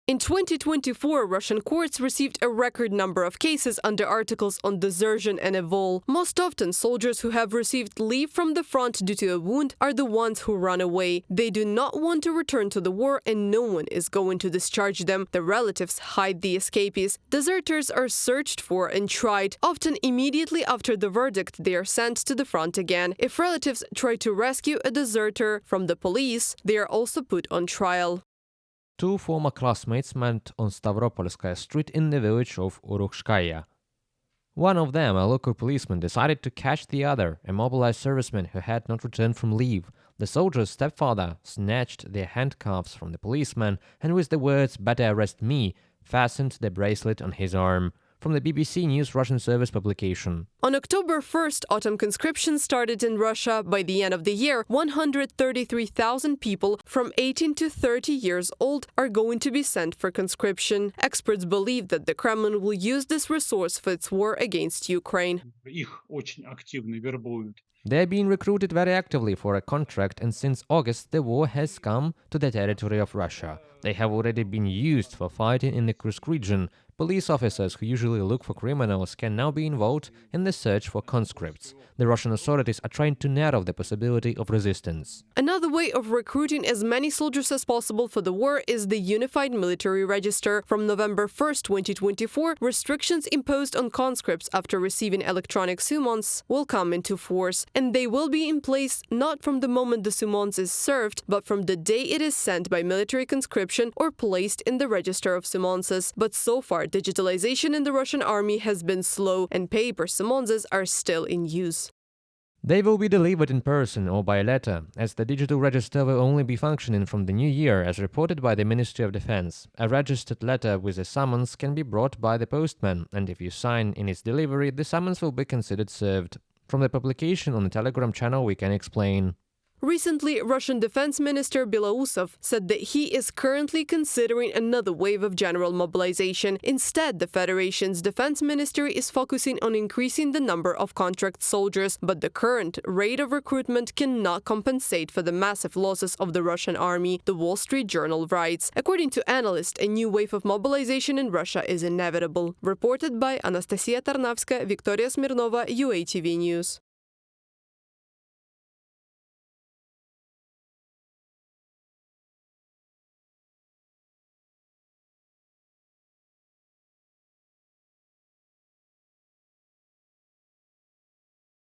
In 2024, Russian courts received a record number of cases under articles on desertion and evol. Most often, soldiers who have received leave from the front due to a wound are the ones who run away. They do not want to return to the war and no one is going to discharge them. The relatives hide the escapees. Deserters are searched for and tried. Often immediately after the verdict, they are sent to the front again. If relatives try to rescue a deserter from the police, they are also put on trial. Two former classmates met on Stavropolskaya Street in the village of Urukhskaya. One of them, a local policeman, decided to catch the other, a mobilized serviceman who had not returned from leave. The soldier's stepfather snatched the handcuffs from the policeman and with the words "better arrest me," fastened the bracelet on his arm. From the BBC News Russian service publication. On October 1st, autumn conscription started in Russia. By the end of the year, 133,000 people from 18 to 30 years old are going to be sent for conscription. Experts believe that the Kremlin will use this resource for its war against Ukraine. They are being recruited very actively for a contract, and since August the war has come to the territory of Russia. They have already been used for fighting in the Kursk region. Police officers who usually look for criminals can now be involved in the search for conscripts. The Russian authorities are trying to narrow the possibility of resistance. Another way of recruiting as many soldiers as possible for the war is the Unified Military Register. From November 1st, 2024, restrictions imposed on conscripts after receiving electronic summons will come into force, and they will be in place not from the moment the summons is served, but from the day it is sent by military conscription or placed in the register of summonses. But so far, digitalization in the Russian army has been slow, and paper summonses are still in use. They will be delivered in person or by letter, as the digital register will only be functioning from the new year, as reported by the Ministry of Defense. A registered letter with a summons can be brought by the postman, and if you sign in its delivery, the summons will be considered served. From the publication on the Telegram channel, we can explain. Recently, Russian Defense Minister Belousov said that he is currently considering another wave of general mobilization. Instead, the Federation's Defense Ministry is focusing on increasing the number of contract soldiers, but the current rate of recruitment cannot compensate for the massive losses of the Russian army, the Wall Street Journal writes. According to analysts, a new wave of mobilization in Russia is inevitable. Reported by Anastasia Tarnavska, Victoria Smirnova, UATV News.